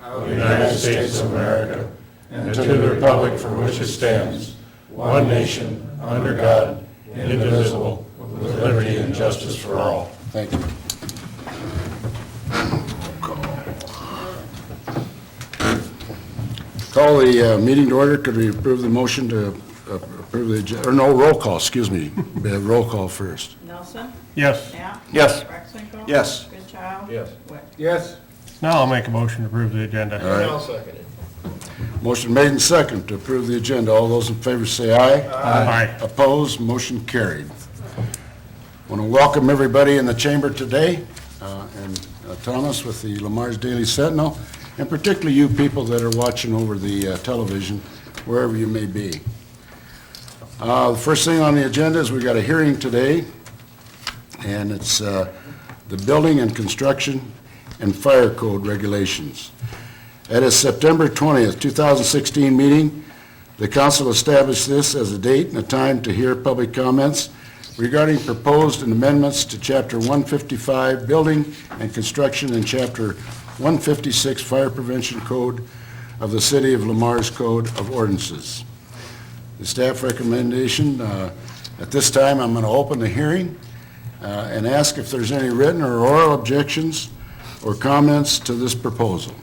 of the United States of America and to the republic for which it stands, one nation, under God, indivisible, with liberty and justice for all. Thank you. Call the meeting to order. Could we approve the motion to approve the agenda? Or no, roll call, excuse me. We have roll call first. Nelson? Yes. Knapp? Yes. Rexinger? Yes. Goodchild? Yes. Wick? Yes. Now I'll make a motion to approve the agenda. All right. I'll second it. Motion made and second to approve the agenda. All those in favor say aye. Aye. Opposed, motion carried. Want to welcome everybody in the chamber today, and Thomas with the Lamar's Daily Sentinel, and particularly you people that are watching over the television, wherever you may be. The first thing on the agenda is we got a hearing today, and it's the Building and Construction and Fire Code Regulations. At its September 20th, 2016 meeting, the council established this as a date and a time to hear public comments regarding proposed amendments to Chapter 155 Building and Construction and Chapter 156 Fire Prevention Code of the City of Lamar's Code of Ordinances. The staff recommendation, at this time, I'm going to open the hearing and ask if there's any written or oral objections or comments to this proposal.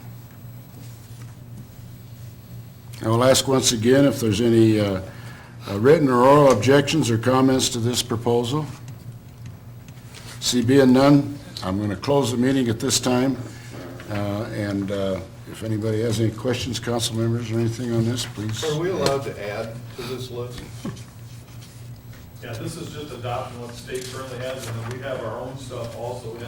I will ask once again if there's any written or oral objections or comments to this proposal. See being none, I'm going to close the meeting at this time. And if anybody has any questions, council members, or anything on this, please. Are we allowed to add to this list? Yeah, this is just adopting what the state currently has, and then we have our own stuff also in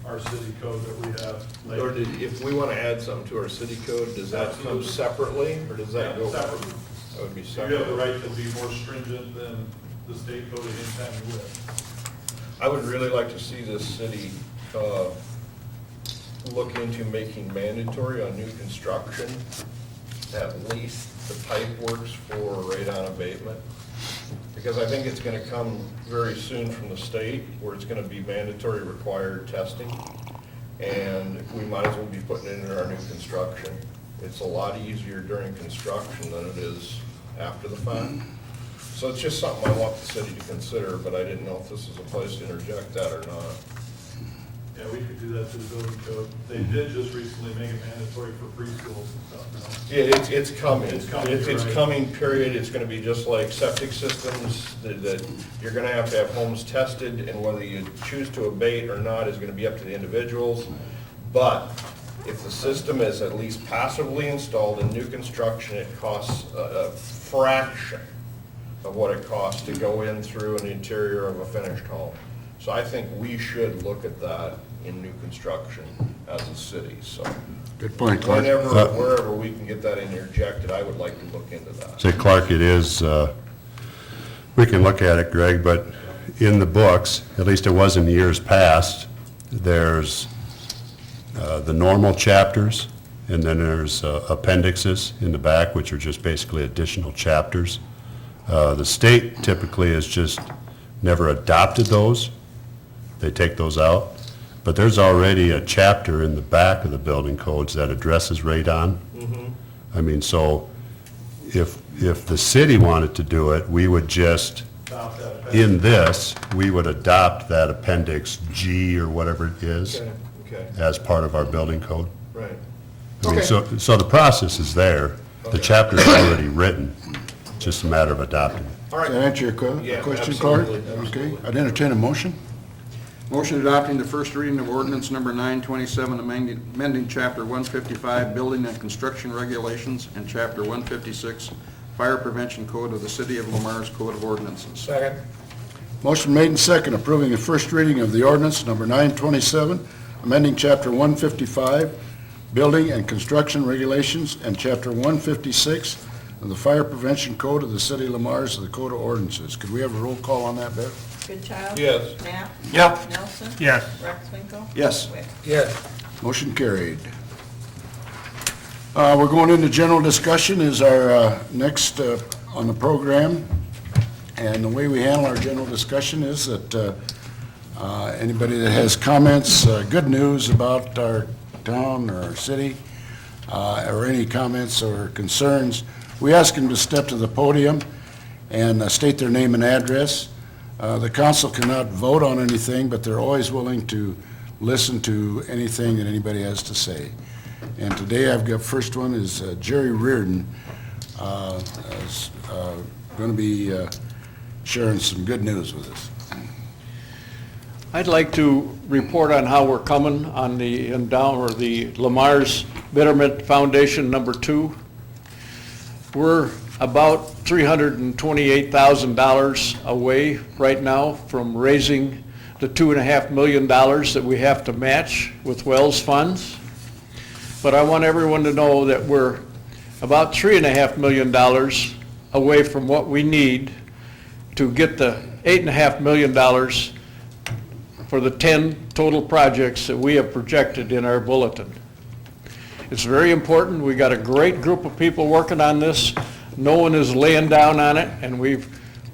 our city code that we have Or later. if we want to add something to our city code, does that come separately, or does that go? Separate. That would be You separate. have the right to be more stringent than the state code anytime you wish. I would really like to see this city look into making mandatory on new construction, at least the pipe works for radon abatement. Because I think it's going to come very soon from the state, where it's going to be mandatory required testing. And we might as well be putting it in our new construction. It's a lot easier during construction than it is after the fact. So it's just something I want the city to consider, but I didn't know if this is a place to interject that or not. Yeah, we could do that through the building code. They did just recently make it mandatory for preschools and stuff now. Yeah, it's coming. It's coming, It's you're right. coming, period. It's gonna be just like septic systems, that you're gonna have to have homes tested, and whether you choose to abate or not is gonna be up to the individuals. But if the system is at least passively installed in new construction, it costs a fraction of what it costs to go in through an interior of a finished home. So I think we should look at that in new construction as a city, so. Good point, Clark. Whenever, wherever we can get that interjected, I would like to look into that. Say, Clark, it is, we can look at it, Greg, but in the books, at least it was in years past, there's the normal chapters, and then there's appendixes in the back, which are just basically additional chapters. The state typically has just never adopted those. They take those out. But there's already a chapter in the back of the building codes that addresses radon. I mean, so if the city wanted to do it, we would just, Adopt that. in this, we would adopt that Appendix G or whatever it is Okay, as part of our building code. right. I mean, Okay. so the process is there. The chapter's already written, it's just a matter of adopting it. All Does that right, answer your Yeah, question, Clark? absolutely, Okay, absolutely. I'd entertain a motion. Motion adopting the first reading of ordinance number 927, amending Chapter 155, Building and Construction Regulations, and Chapter 156, Fire Prevention Code of the City of Lamar's Code of Ordinances. Second. Motion made and second, approving the first reading of the ordinance number 927, amending Chapter 155, Building and Construction Regulations, and Chapter 156 of the Fire Prevention Code of the City of Lamar's of the Code of Ordinances. Could we have a roll call on that, Bev? Goodchild? Yes. Knapp? Yep. Nelson? Yes. Rexinger? Yes. Wick? Yes. Motion carried. We're going into general discussion is our next on the program. And the way we handle our general discussion is that anybody that has comments, good news about our town or our city, or any comments or concerns, we ask them to step to the podium and state their name and address. The council cannot vote on anything, but they're always willing to listen to anything that anybody has to say. And today I've got, first one is Jerry Reardon, is going to be sharing some good news with us. I'd like to report on how we're coming on the the Lamar's Betterment Foundation number 2. We're about $328,000 away right now from raising the $2.5 million that we have to match with Wells funds. But I want everyone to know that we're about $3.5 million away from what we need to get the $8.5 million for the 10 total projects that we have projected in our bulletin. It's very important. We got a great group of people working on this. No one is laying down on it, and we've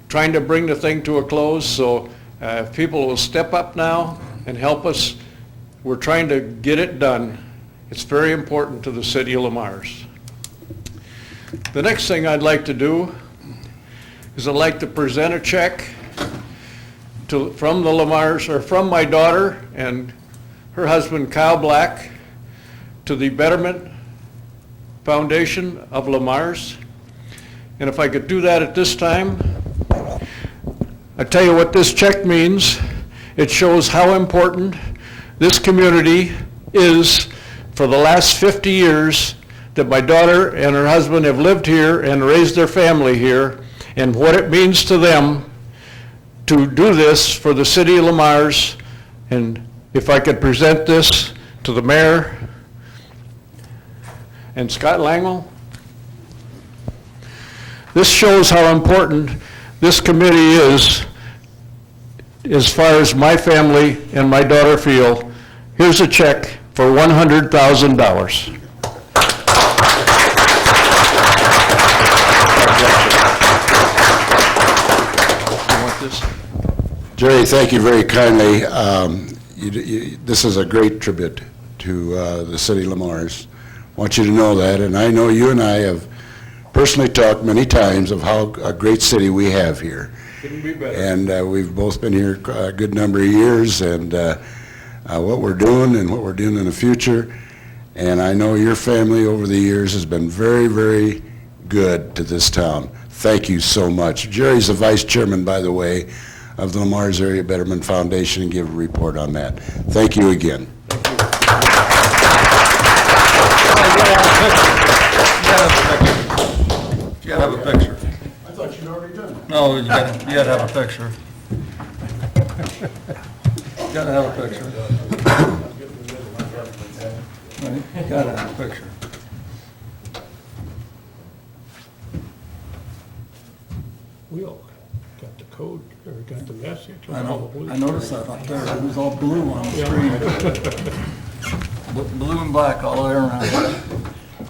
trying to bring the thing to a close. So if people will step up now and help us, we're trying to get it done. It's very important to the city of Lamar's. The next thing I'd like to do is I'd like to present a check from the Lamar's, or from my daughter and her husband Kyle Black, to the Betterment Foundation of Lamar's. And if I could do that at this time, I tell you what this check means. It shows how important this community is for the last 50 years that my daughter and her husband have lived here and raised their family here, and what it means to them to do this for the city of Lamar's. And if I could present this to the mayor and Scott Langwell. This shows how important this committee is as far as my family and my daughter feel. Here's a check for $100,000. Jerry, thank you very kindly. This is a great tribute to the city of Lamar's. I want you to know that, and I know you and I have personally talked many times of how a great city we have here. Couldn't be better. And we've both been here a good number of years, and what we're doing and what we're doing in the future. And I know your family over the years has been very, very good to this town. Thank you so much. Jerry's the vice chairman, by the way, of the Lamar's Area Betterment Foundation, and give a report on that. Thank you again. You gotta have a picture. I thought you'd already done it. No, you gotta have a picture. You gotta have a picture. You gotta have a picture. We all got the code, or got the message. I know, I noticed that up there, it was all blue on the screen. Blue and black all the way around.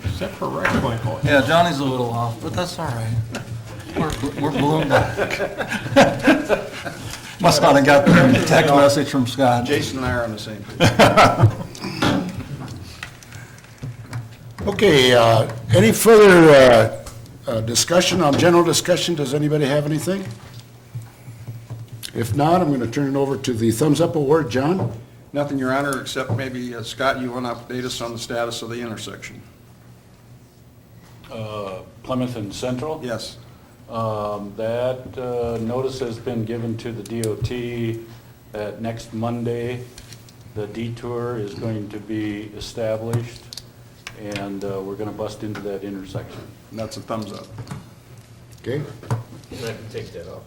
Except for Rex Michael. Yeah, Johnny's a little off, but that's all right. We're blue and black. Must not have got the text message from Scott. Jason and I are on the same page. Okay, any further discussion on general discussion? Does anybody have anything? If not, I'm going to turn it over to the Thumbs Up Award. John? Nothing, Your Honor, except maybe, Scott, you want to update us on the status of the intersection? Plymouth and Central. Yes. That notice has been given to the DOT that next Monday, the detour is going to be established, and we're going to bust into that intersection. And that's a thumbs up. Okay. You might have to take that off.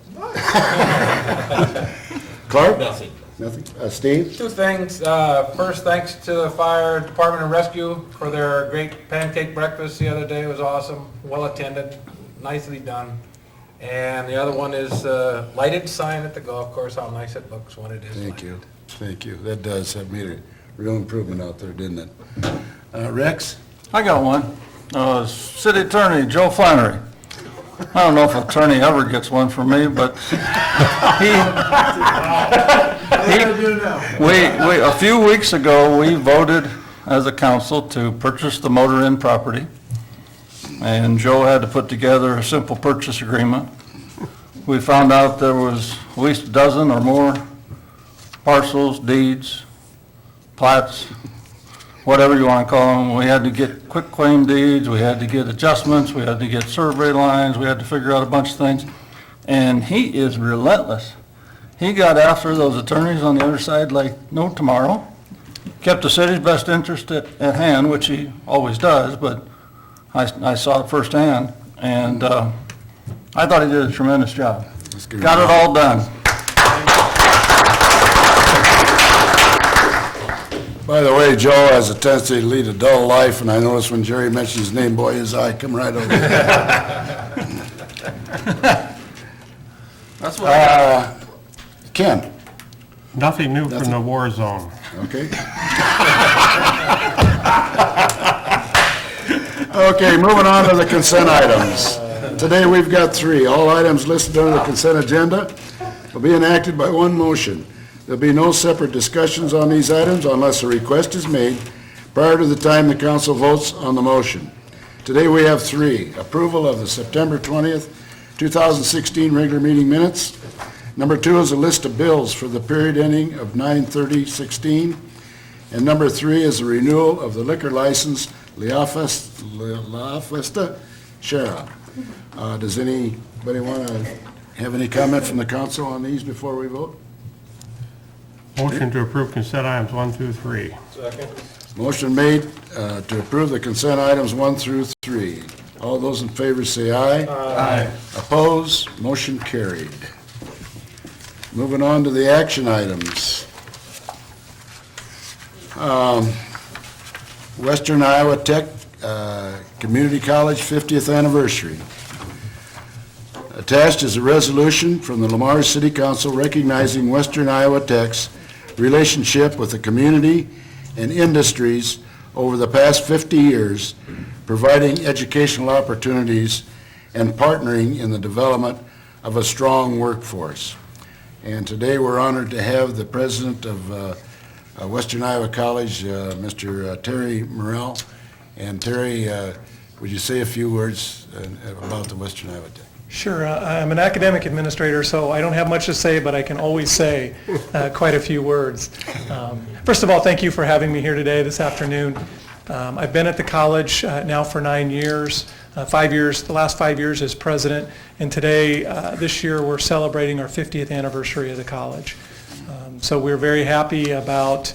Clark? Nothing. Nothing. Steve? Two things. First, thanks to the Fire Department and Rescue for their great pancake breakfast the other day. It was awesome, well attended, nicely done. And the other one is lighted sign at the golf course, how nice it looks when it is lighted. Thank you. Thank you. That does have made a real improvement out there, didn't it? Rex? I got one. City Attorney Joe Flannery. I don't know if attorney ever gets one from me, but a few weeks ago, we voted as a council to purchase the Motor Inn property. And Joe had to put together a simple purchase agreement. We found out there was at least a dozen or more parcels, deeds, plats, whatever you want to call them. We had to get quick claim deeds, we had to get adjustments, we had to get survey lines, we had to figure out a bunch of things. And he is relentless. He got after those attorneys on the other side like no tomorrow, kept the city's best interest at hand, which he always does, but I saw it firsthand, and I thought he did a tremendous job. Got it all done. By the way, Joe has a tendency to lead a dull life, and I notice when Jerry mentions his name, boy, his eye come right over. That's what I got. Ken? Nothing new from the war zone. Okay. Okay, moving on to the consent items. Today, we've got 3. All items listed under the consent agenda will be enacted by one motion. There'll be no separate discussions on these items unless a request is made prior to the time the council votes on the motion. Today, we have 3. Approval of the September 20th, 2016 regular meeting minutes. Number 2 is a list of bills for the period ending of 9/30/16. And number 3 is a renewal of the liquor license, La Fiesta Shara. Does anybody want to have any comment from the council on these before we vote? Motion to approve consent items 1 through 3. Second. Motion made to approve the consent items 1 through 3. All those in favor say aye. Aye. Opposed? Motion carried. Moving on to the action items. Western Iowa Tech Community College 50th anniversary. Attached is a resolution from the Lamar City Council recognizing Western Iowa Tech's relationship with the community and industries over the past 50 years, providing educational opportunities and partnering in the development of a strong workforce. And today we're honored to have the president of Western Iowa College, Mr. Terry Morrell. And Terry, would you say a few words about the Western Iowa Tech? Sure. I'm an academic administrator, so I don't have much to say, but I can always say quite a few words. First of all, thank you for having me here today, this afternoon. I've been at the college now for 9 years, 5 years, the last 5 years as president, and today, this year, we're celebrating our 50th anniversary of the college. So we're very happy about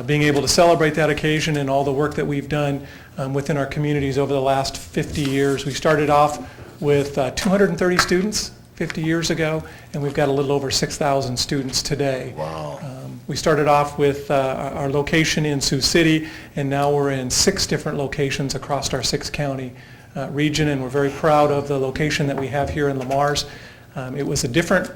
being able to celebrate that occasion and all the work that we've done within our communities over the last 50 years. We started off with 230 students 50 years ago, and we've got a little over 6,000 students today. Wow. We started off with our location in Sioux City, and now we're in 6 different locations across our 6-county region, and we're very proud of the location that we have here in Lamar's. It was a different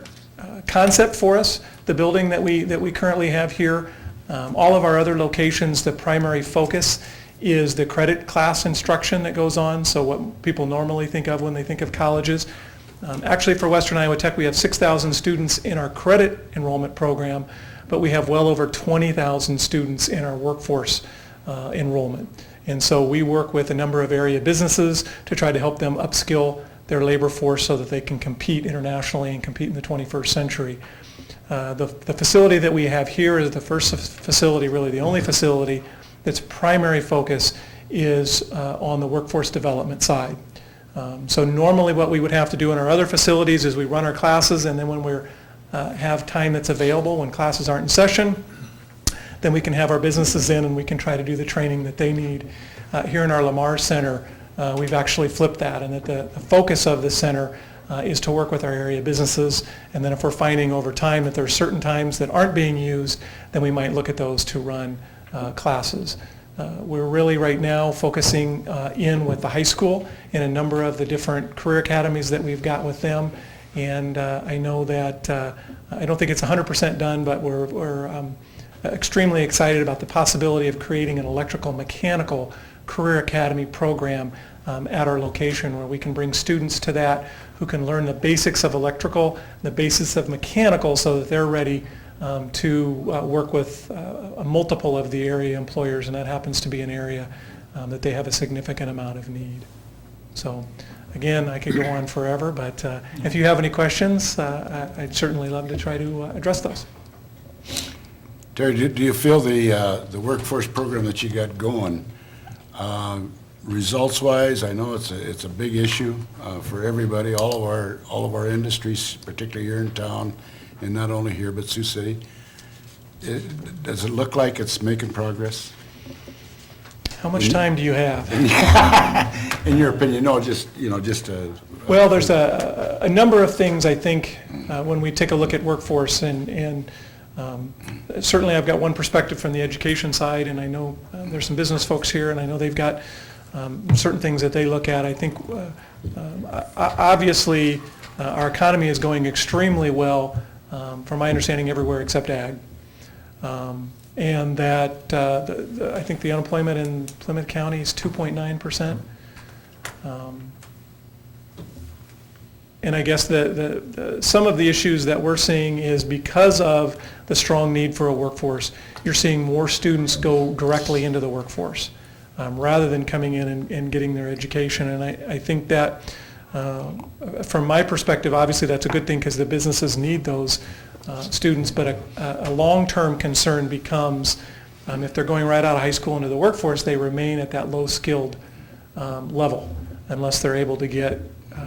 concept for us, the building that we currently have here. All of our other locations, the primary focus is the credit class instruction that goes on, so what people normally think of when they think of colleges. Actually, for Western Iowa Tech, we have 6,000 students in our credit enrollment program, but we have well over 20,000 students in our workforce enrollment. And so we work with a number of area businesses to try to help them upskill their labor force so that they can compete internationally and compete in the 21st century. The facility that we have here is the first facility, really the only facility, its primary focus is on the workforce development side. So normally what we would have to do in our other facilities is we run our classes, and then when we have time that's available, when classes aren't in session, then we can have our businesses in and we can try to do the training that they need. Here in our Lamar Center, we've actually flipped that, and that the focus of the center is to work with our area businesses, and then if we're finding over time that there are certain times that aren't being used, then we might look at those to run classes. We're really right now focusing in with the high school in a number of the different career academies that we've got with them, and I know that I don't think it's 100% done, but we're extremely excited about the possibility of creating an electrical mechanical career academy program at our location, where we can bring students to that who can learn the basics of electrical, the basics of mechanical, so that they're ready to work with a multiple of the area employers, and that happens to be an area that they have a significant amount of need. So again, I could go on forever, but if you have any questions, I'd certainly love to try to address those. Terry, do you feel the workforce program that you got going, results-wise, I know it's a big issue for everybody, all of our industries, particularly here in town, and not only here, but Sioux City. Does it look like it's making progress? How much time do you have? In your opinion, no, just Well, there's a number of things, I think, when we take a look at workforce, and certainly I've got one perspective from the education side, and I know there's some business folks here, and I know they've got certain things that they look at. I think, obviously, our economy is going extremely well, from my understanding, everywhere except ag. And that I think the unemployment in Plymouth County is 2.9%. And I guess some of the issues that we're seeing is because of the strong need for a workforce, you're seeing more students go directly into the workforce rather than coming in and getting their education. And I think that, from my perspective, obviously that's a good thing because the businesses need those students, but a long-term concern becomes if they're going right out of high school into the workforce, they remain at that low-skilled level unless they're able to get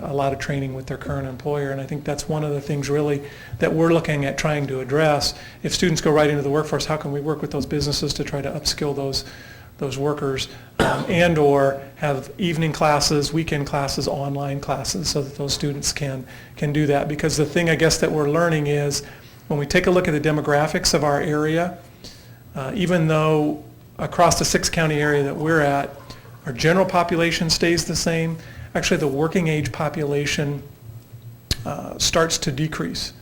a lot of training with their current employer. And I think that's one of the things really that we're looking at trying to address. If students go right into the workforce, how can we work with those businesses to try to upskill those workers and or have evening classes, weekend classes, online classes so that those students can do that. Because the thing I guess that we're learning is when we take a look at the demographics of our area, even though across the 6-county area that we're at, our general population stays the same, actually the working age population starts to decrease.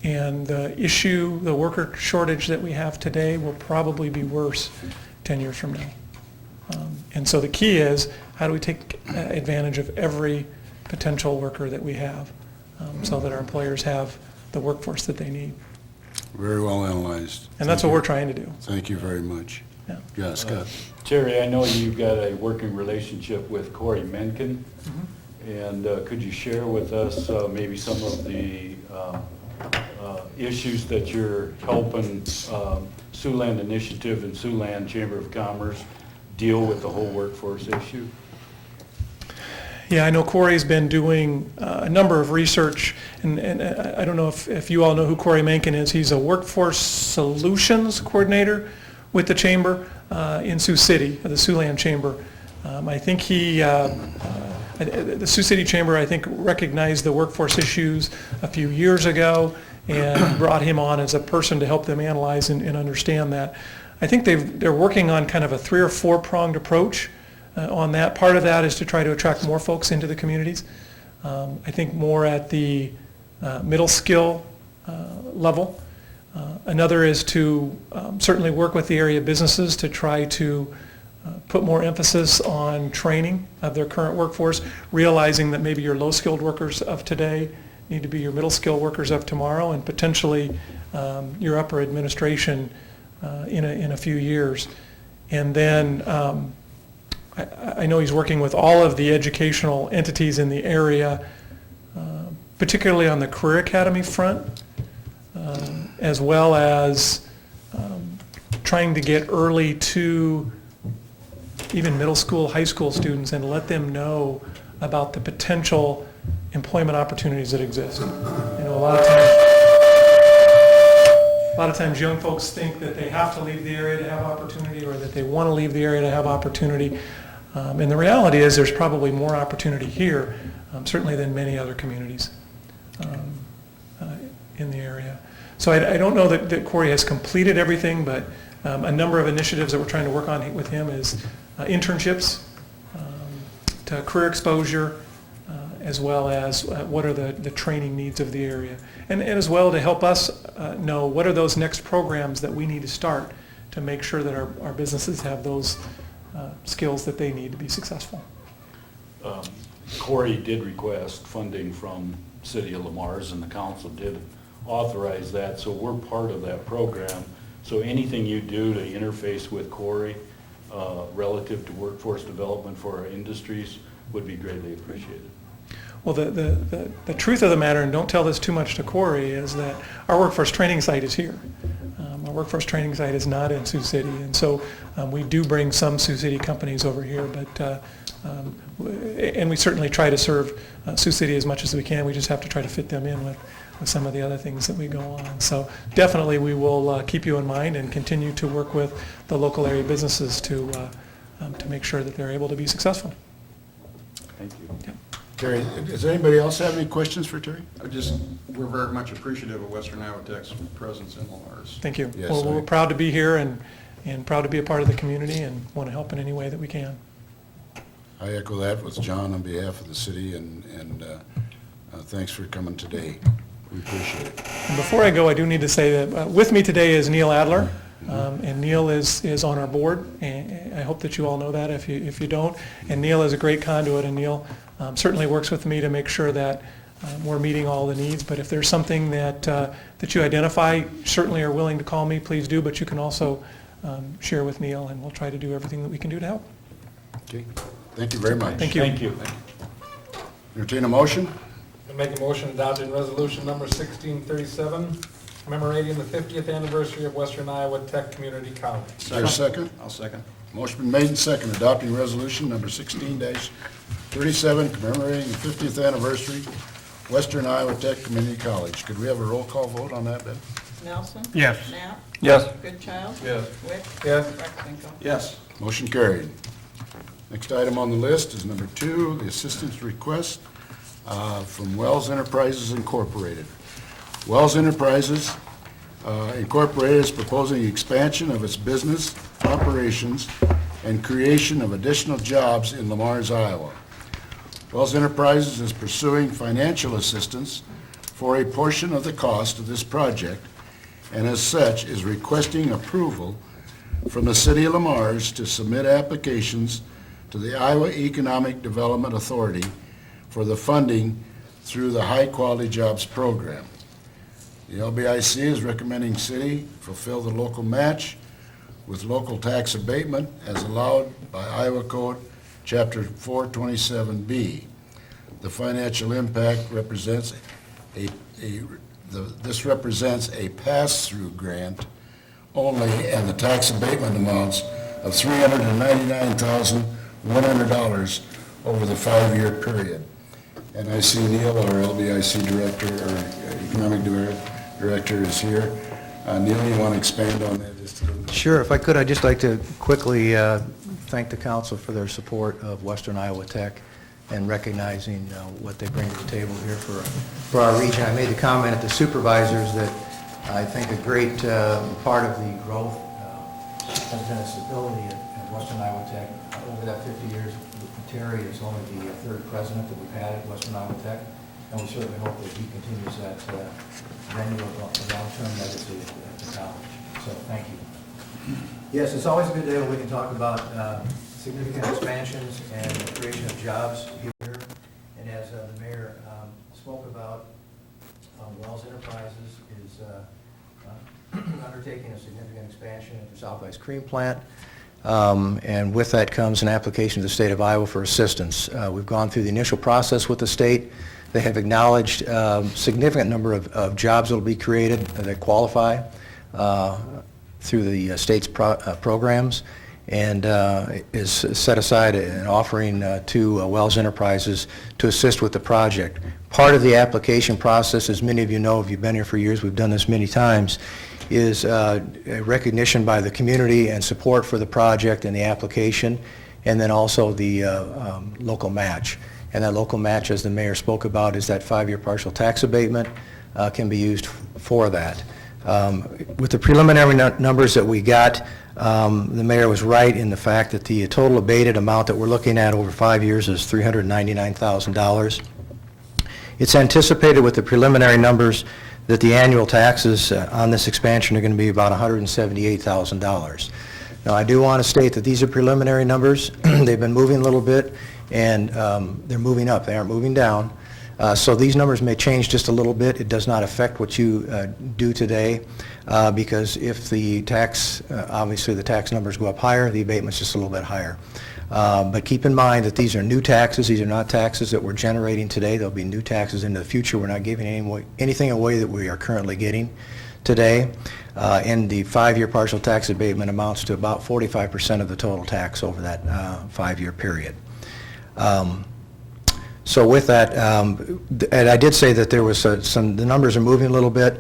And the worker shortage that we have today will probably be worse 10 years from now. And so the key is, how do we take advantage of every potential worker that we have so that our employers have the workforce that they need? very well analyzed. And that's what we're trying to do. Thank you very much. Yeah. Yeah, Scott. Terry, I know you've got a working relationship with Corey Menken, and could you share with us maybe some of the issues that you're helping Siouxland Initiative and Siouxland Chamber of Commerce deal with the whole workforce issue? Yeah, I know Corey's been doing a number of research, and I don't know if you all know who Corey Menken is. He's a workforce solutions coordinator with the Chamber in Sioux City, the Siouxland Chamber. I think the Sioux City Chamber, I think, recognized the workforce issues a few years ago and brought him on as a person to help them analyze and understand that. I think they're working on kind of a 3 or 4 pronged approach on that. Part of that is to try to attract more folks into the communities. I think more at the middle skill level. Another is to certainly work with the area businesses to try to put more emphasis on training of their current workforce, realizing that maybe your low-skilled workers of today need to be your middle-skilled workers of tomorrow, and potentially your upper administration in a few years. And then I know he's working with all of the educational entities in the area, particularly on the Career Academy front, as well as trying to get early to even middle school, high school students and let them know about the potential employment opportunities that exist. You know, a lot of times young folks think that they have to leave the area to have opportunity, or that they want to leave the area to have opportunity. And the reality is there's probably more opportunity here, certainly than many other communities in the area. So I don't know that Corey has completed everything, but a number of initiatives that we're trying to work on with him is internships, to career exposure, as well as what are the training needs of the area. And as well to help us know what are those next programs that we need to start to make sure that our businesses have those skills that they need to be successful. Corey did request funding from City of Lamar's, and the council did authorize that, so we're part of that program. So anything you do to interface with Corey relative to workforce development for our industries would be greatly appreciated. Well, the truth of the matter, and don't tell this too much to Corey, is that our workforce training site is here. Our workforce training site is not in Sioux City, and so we do bring some Sioux City companies over here, but and we certainly try to serve Sioux City as much as we can. We just have to try to fit them in with some of the other things that we go on. So definitely we will keep you in mind and continue to work with the local area businesses to make sure that they're able to be successful. Thank you. Yep. Terry, does anybody else have any questions for Terry? We're very much appreciative of Western Iowa Tech's presence in Lamar's. Thank you. Yes, Well, we're proud to be here and proud to be a part of the community and want to help in any way that we can. I echo that with John on behalf of the city, and thanks for coming today. We appreciate it. And before I go, I do need to say that with me today is Neil Adler, and Neil is on our board, and I hope that you all know that if you don't. And Neil is a great conduit, and Neil certainly works with me to make sure that we're meeting all the needs. But if there's something that you identify, certainly are willing to call me, please do, but you can also share with Neil, and we'll try to do everything that we can do to help. Okay, thank you very much. Thank you. Thank you. Entertain a motion? I make a motion adopting resolution number 1637, commemorating the 50th anniversary of Western Iowa Tech Community College. Is there a second? I'll second. Motion been made and seconded, adopting resolution number 16-37, commemorating the 50th anniversary, Western Iowa Tech Community College. Could we have a roll call vote on that, Ben? Nelson? Yes. Knapp? Yes. Goodchild? Yes. Wick? Yes. Rexinger? Yes. Motion carried. Next item on the list is number 2, the assistance request from Wells Enterprises Incorporated. Wells Enterprises Incorporated is proposing expansion of its business operations and creation of additional jobs in Lamar's, Iowa. Wells Enterprises is pursuing financial assistance for a portion of the cost of this project, and as such is requesting approval from the City of Lamar's to submit applications to the Iowa Economic Development Authority for the funding through the High Quality Jobs Program. The LBIC is recommending city fulfill the local match with local tax abatement as allowed by Iowa Code Chapter 427B. The financial impact represents this represents a pass-through grant only, and the tax abatement amounts of $399,100 over the 5-year period. And I see Neil, our LBIC director, or economic director, is here. Neil, you want to expand on that just a little bit? Sure. If I could, I'd just like to quickly thank the council for their support of Western Iowa Tech and recognizing what they bring to the table here for our region. I made the comment at the supervisors that I think a great part of the growth has been stability at Western Iowa Tech. Over that 50 years, Terry is only the third president that we've had at Western Iowa Tech, and we certainly hope that he continues that venue of long-term legacy at the college. So thank you. Yes, it's always a good day when we can talk about significant expansions and the creation of jobs here. And as the mayor spoke about, Wells Enterprises is undertaking a significant expansion at the Southwest Cream Plant. And with that comes an application to the state of Iowa for assistance. We've gone through the initial process with the state. They have acknowledged a significant number of jobs that will be created that qualify through the state's programs, and is set aside an offering to Wells Enterprises to assist with the project. Part of the application process, as many of you know, if you've been here for years, we've done this many times, is a recognition by the community and support for the project and the application, and then also the local match. And that local match, as the mayor spoke about, is that 5-year partial tax abatement can be used for that. With the preliminary numbers that we got, the mayor was right in the fact that the total abated amount that we're looking at over 5 years is $399,000. It's anticipated with the preliminary numbers that the annual taxes on this expansion are going to be about $178,000. Now, I do want to state that these are preliminary numbers. They've been moving a little bit, and they're moving up. They aren't moving down. So these numbers may change just a little bit. It does not affect what you do today, because if the tax, obviously the tax numbers go up higher, the abatement's just a little bit higher. But keep in mind that these are new taxes. These are not taxes that we're generating today. There'll be new taxes into the future. We're not giving anything away that we are currently getting today. And the 5-year partial tax abatement amounts to about 45% of the total tax over that 5-year period. So with that, and I did say that there was the numbers are moving a little bit.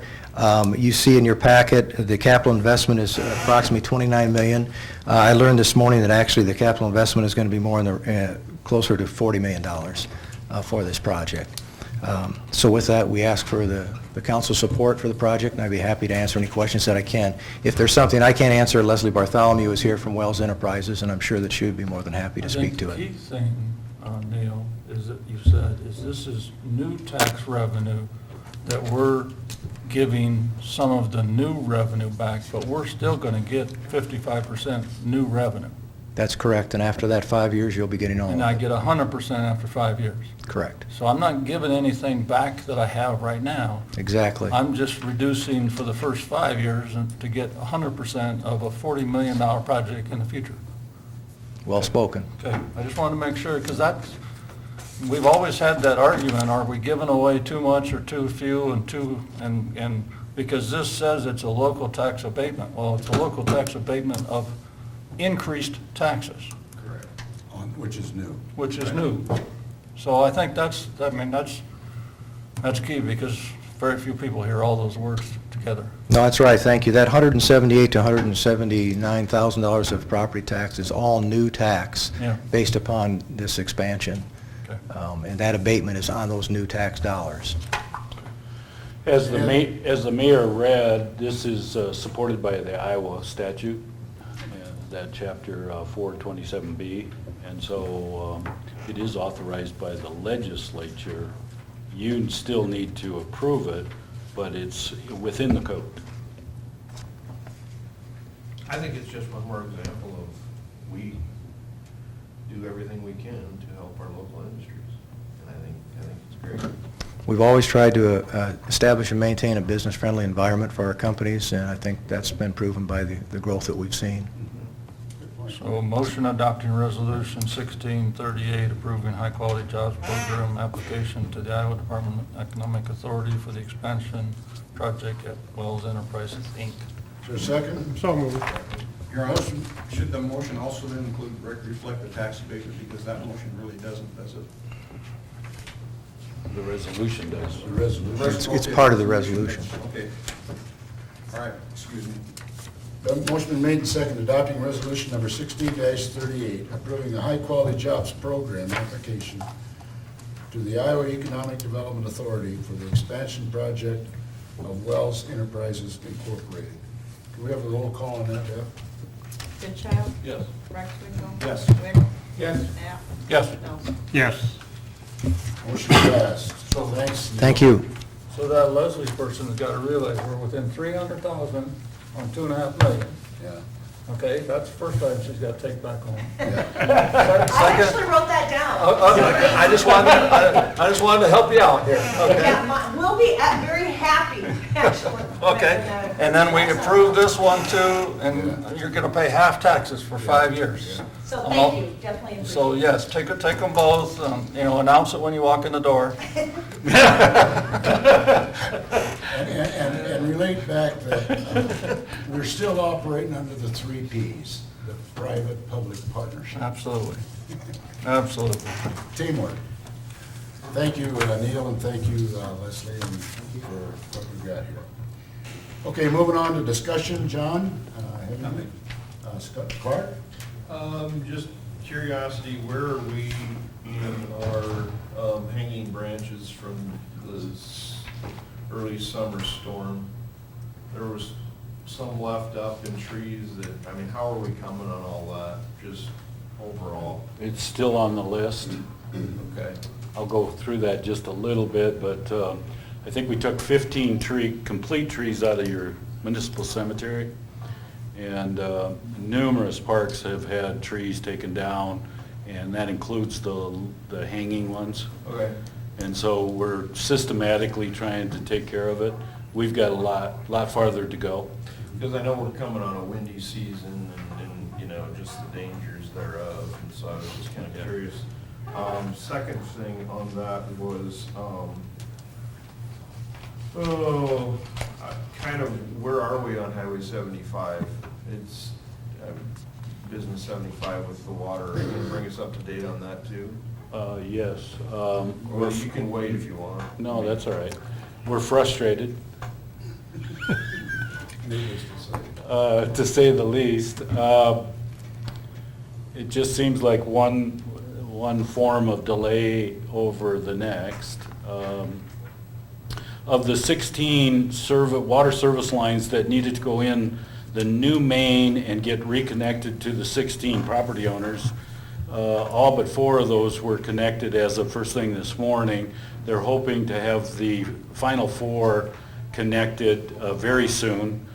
You see in your packet, the capital investment is approximately $29 million. I learned this morning that actually the capital investment is going to be more in the, closer to $40 million for this project. So with that, we ask for the council support for the project, and I'd be happy to answer any questions that I can. If there's something I can't answer, Leslie Bartholomew is here from Wells Enterprises, and I'm sure that she would be more than happy to speak to I think it. the key thing, Neil, is that you said, is this is new tax revenue that we're giving some of the new revenue back, but we're still going to get 55% new revenue. That's correct, and after that 5 years, you'll be getting all of And I it. get 100% after 5 years. Correct. So I'm not giving anything back that I have right now. Exactly. I'm just reducing for the first 5 years and to get 100% of a $40 million project in the future. Well spoken. Okay, I just wanted to make sure, because that's, we've always had that argument, are we giving away too much or too few and because this says it's a local tax abatement. Well, it's a local tax abatement of increased taxes, Correct. Which is new. which is new. So I think that's key, because very few people hear all those words together. No, that's right, thank you. That $178,000 to $179,000 of property tax is all new tax Yeah. based upon this expansion. Okay. And that abatement is on those new tax dollars. As the mayor read, this is supported by the Iowa statute, that chapter 427B, and so it is authorized by the legislature. You still need to approve it, but it's within the code. I think it's just one more example of we do everything we can to help our local industries. And I think it's great. We've always tried to establish and maintain a business-friendly environment for our companies, and I think that's been proven by the growth that we've seen. So a motion adopting resolution 1638 approving high-quality jobs program application to the Iowa Department of Economic Authority for the expansion project at Wells Enterprises, Inc. Is there a second? So moved. Your motion, should the motion also then include, reflect the tax abatement, because that motion really doesn't, does it? The resolution does. The resolution. It's part of the resolution. Okay. All right, excuse me. Motion been made and seconded, adopting resolution number 16-38, approving the high-quality jobs program application to the Iowa Economic Development Authority for the expansion project of Wells Enterprises Incorporated. Can we have a roll call on that, Jeff? Goodchild? Yes. Rexrodo? Yes. Wick? Yes. Knapp? Yes. Nelson? Yes. Motion passed. Thanks. Thank you. So that Leslie's person has got to realize we're within 300,000 on 2.5 million. Yeah. Okay, that's the first item she's got to take back home. Yeah. I actually wrote that down. I just wanted to help you out here, okay? Yeah, we'll be very happy, actually. Okay, and then we approve this one too, and you're gonna pay half taxes for 5 years. So thank you, definitely appreciate it. So yes, take them both, announce it when you walk in the door. And relate back that we're still operating under the 3 Ps, the private-public partnership. Absolutely, absolutely. Teamwork. Thank you, Neil, and thank you, Leslie, and for what we've got here. Okay, moving on to discussion. John, anything? Scott Clark? Just curiosity, where are we in our hanging branches from this early summer storm? There was some left up in trees that, I mean, how are we coming on all that, just overall? It's still on the list. Okay. I'll go through that just a little bit, but I think we took 15 complete trees out of your municipal cemetery, and numerous parks have had trees taken down, and that includes the hanging ones. Okay. And so we're systematically trying to take care of it. We've got a lot farther to go. Because I know we're coming on a windy season and, you know, just the dangers thereof, and so I was just kind of curious. Second thing on that was, kind of, where are we on Highway 75? It's Business 75 with the water. Can you bring us up to date on that too? Yes. Or you can wait if you want. No, that's all right. We're frustrated, to say the least. It just seems like one form of delay over the next. Of the 16 water service lines that needed to go in the new main and get reconnected to the 16 property owners, all but 4 of those were connected as of first thing this morning. They're hoping to have the final 4 connected very soon.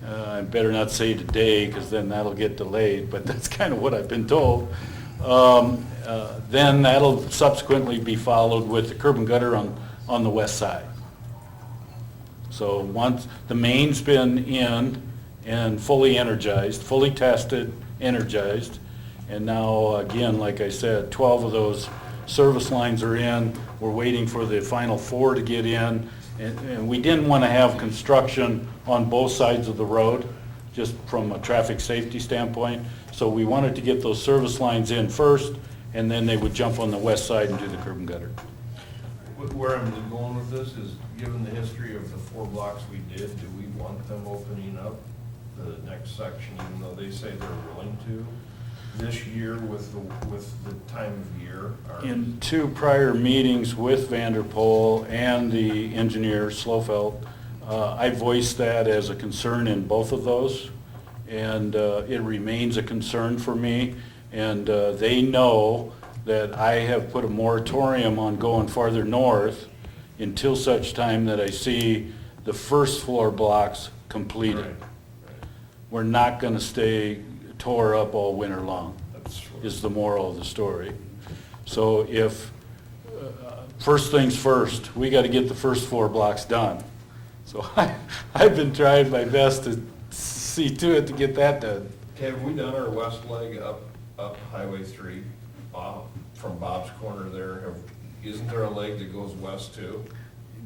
I better not say today, because then that'll get delayed, but that's kind of what I've been told. Then that'll subsequently be followed with the curb and gutter on the west side. So once the main's been in and fully energized, fully tested, energized, and now, again, like I said, 12 of those service lines are in. We're waiting for the final 4 to get in. And we didn't want to have construction on both sides of the road, just from a traffic safety standpoint. So we wanted to get those service lines in first, and then they would jump on the west side and do the curb and gutter. Where I'm going with this is, given the history of the 4 blocks we did, do we want them opening up the next section, even though they say they're willing to? This year with the time of year? In 2 prior meetings with Vanderpool and the engineer Slofeld, I voiced that as a concern in both of those, and it remains a concern for me. And they know that I have put a moratorium on going farther north until such time that I see the first floor blocks completed. Right. We're not going to stay tore up all winter long, is the moral of the story. So if, first things first, we got to get the first 4 blocks done. So I've been trying my best to see to it to get that done. Have we done our west leg up Highway 3, from Bob's Corner there? Isn't there a leg that goes west too?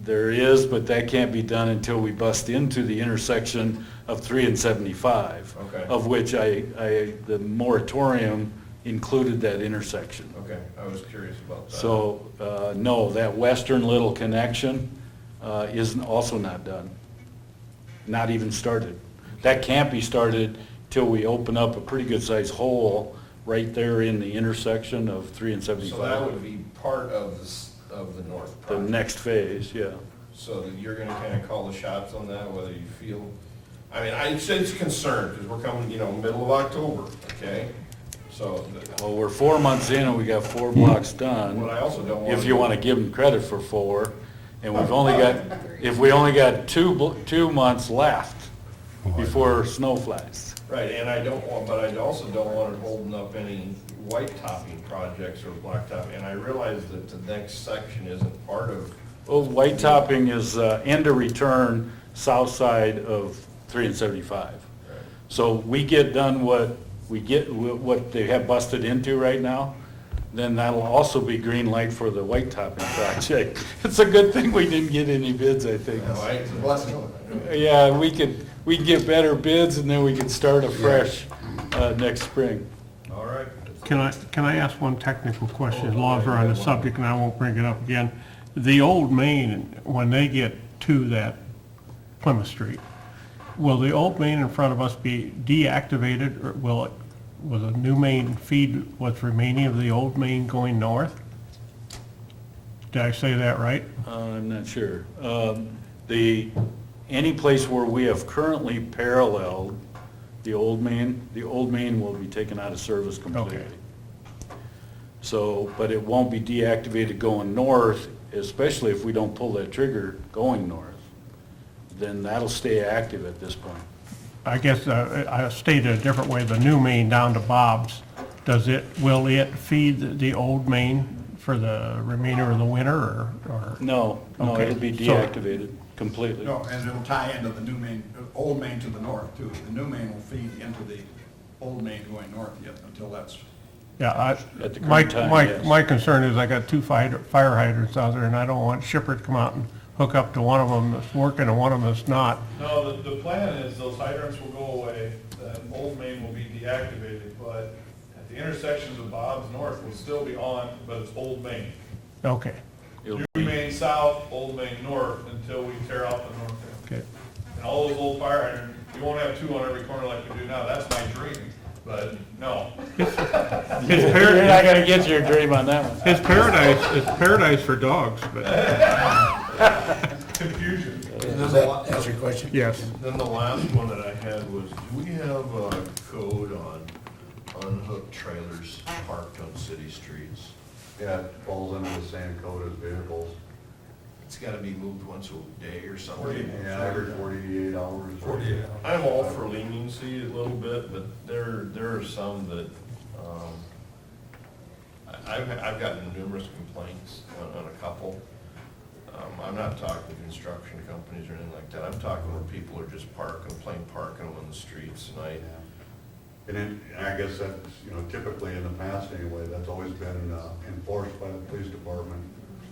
There is, but that can't be done until we bust into the intersection of 3 and 75. Okay. Of which the moratorium included that intersection. Okay, I was curious about that. So, no, that western little connection is also not done. Not even started. That can't be started till we open up a pretty good sized hole right there in the intersection of 3 and 75. So that would be part of the north The project? next phase, yeah. So that you're gonna kind of call the shots on that, whether you feel, I mean, I'd say it's a concern, because we're coming, middle of October, okay? So, Well, we're 4 months in and we got 4 blocks done. what I also don't want. If you want to give them credit for 4, and we've only got, if we only got 2 months left before snow flies. Right, and I also don't want it holding up any white topping projects or blacktop, and I realize that the next section isn't part of. Well, white topping is end of return south side of 3 and 75. Right. So we get done what they have busted into right now, then that'll also be green light for the white topping project. It's a good thing we didn't get any bids, I think. No, it's a blessing. Yeah, we could get better bids and then we could start afresh next spring. All right. Can I ask one technical question, as long as we're on the subject, and I won't bring it up again? The old main, when they get to that Plymouth Street, will the old main in front of us be deactivated, or will a new main feed what's remaining of the old main going north? Did I say that right? I'm not sure. Any place where we have currently paralleled the old main will be taken out of service completely. Okay. So, but it won't be deactivated going north, especially if we don't pull that trigger going north. Then that'll stay active at this point. I guess I stated a different way, the new main down to Bob's, will it feed the old main for the remainder of the winter, or? No, Okay, it'll be so- deactivated completely. No, and it'll tie into the new main, old main to the north too. The new main will feed into the old main going north yet until that's, Yeah, At the my, current time, my, yes. my concern is I got two fire hydrants out there, and I don't want Shipper to come out and hook up to one of them that's working and one of them that's not. No, the plan is those hydrants will go away, the old main will be deactivated, but at the intersections of Bob's North will still be on, but it's old main. Okay, It'll New be- main south, old main north, until we tear out the north end. okay. And all those old fire hydrants, you won't have two on every corner like we do now, that's my dream, but no. His You're not gonna get your dream on that one. It's paradise for dogs, but, Confusion. Does that answer your question? yes. Then the last one that I had was, do we have a code on unhooked trailers parked on city streets? Yeah, it falls under the same code as vehicles. It's gotta be moved once a day or something. Yeah, every 48 hours. 48. I'm all for leniency a little bit, but there are some that, I've gotten numerous complaints on a couple. I'm not talking construction companies or anything like that, I'm talking where people are just plain parking them on the streets, and And then, I guess that's, typically in the past anyway, that's always been enforced by the police department.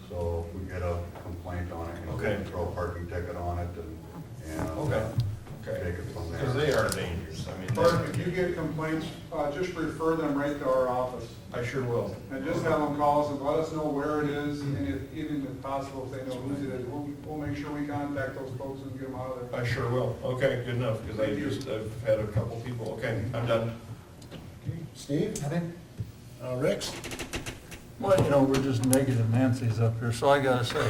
So if we get a complaint on it, we Okay. can throw a parking ticket on it and Okay. take it from there. because they are dangerous, I mean. or if you get complaints, just refer them right to our office. I sure will. And just have them call us and let us know where it is, and if, even if possible, if they know whose it is, we'll make sure we contact those folks and get them out of there. I sure will. Okay, good enough, because I've had a couple people, okay, I'm done. Steve? Rex? Well, we're just negative Nancy's up here, so I gotta say,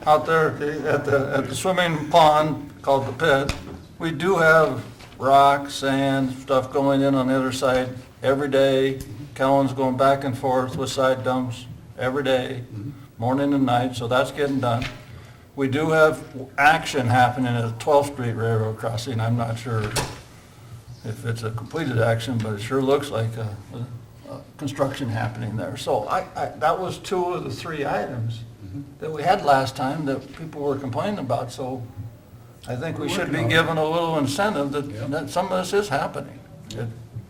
out there at the swimming pond called the pit, we do have rock, sand, stuff going in on the other side every day. Kellen's going back and forth with side dumps every day, morning and night, so that's getting done. We do have action happening at 12th Street Railroad Crossing. I'm not sure if it's a completed action, but it sure looks like construction happening there. So that was two of the three items that we had last time that people were complaining about. So I think we should be given a little incentive that some of this is happening.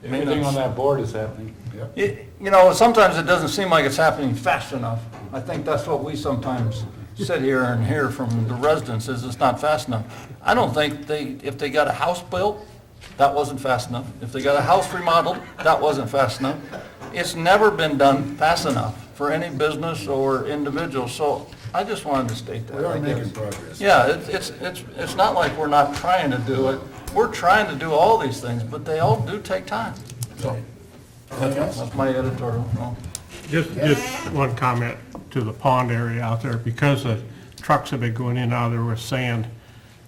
Everything on that board is happening. Sometimes it doesn't seem like it's happening fast enough. I think that's what we sometimes sit here and hear from the residents, is it's not fast enough. I don't think if they got a house built, that wasn't fast enough. If they got a house remodeled, that wasn't fast enough. It's never been done fast enough for any business or individual, so I just wanted to state that. We are I guess. making progress. Yeah, it's not like we're not trying to do it. We're trying to do all these things, but they all do take time. So Anything else? that's my editorial. No. Just one comment to the pond area out there, because the trucks have been going in and out of there with sand,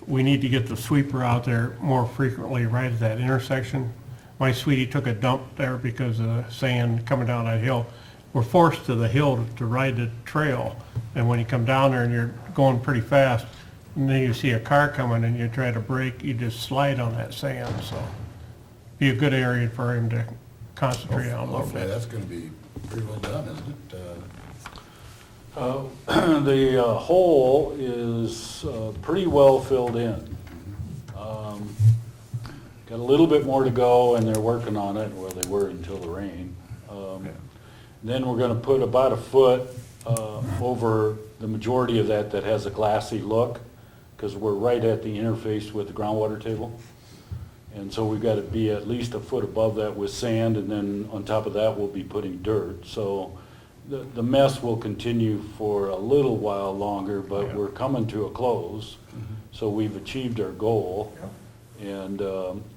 we need to get the sweeper out there more frequently right at that intersection. My sweetie took a dump there because of the sand coming down that hill. We're forced to the hill to ride the trail, and when you come down there and you're going pretty fast, and then you see a car coming and you try to brake, you just slide on that sand, so be a good area for him to concentrate on a little Hopefully, bit. that's gonna be pretty well done, isn't it? The hole is pretty well filled in. Got a little bit more to go, and they're working on it, well, they were until the rain. Then we're gonna put about a foot over the majority of that has a glassy look, because we're right at the interface with the groundwater table. And so we've got to be at least a foot above that with sand, and then on top of that, we'll be putting dirt. So the mess will continue for a little while longer, but we're coming to a close. So we've achieved our goal. And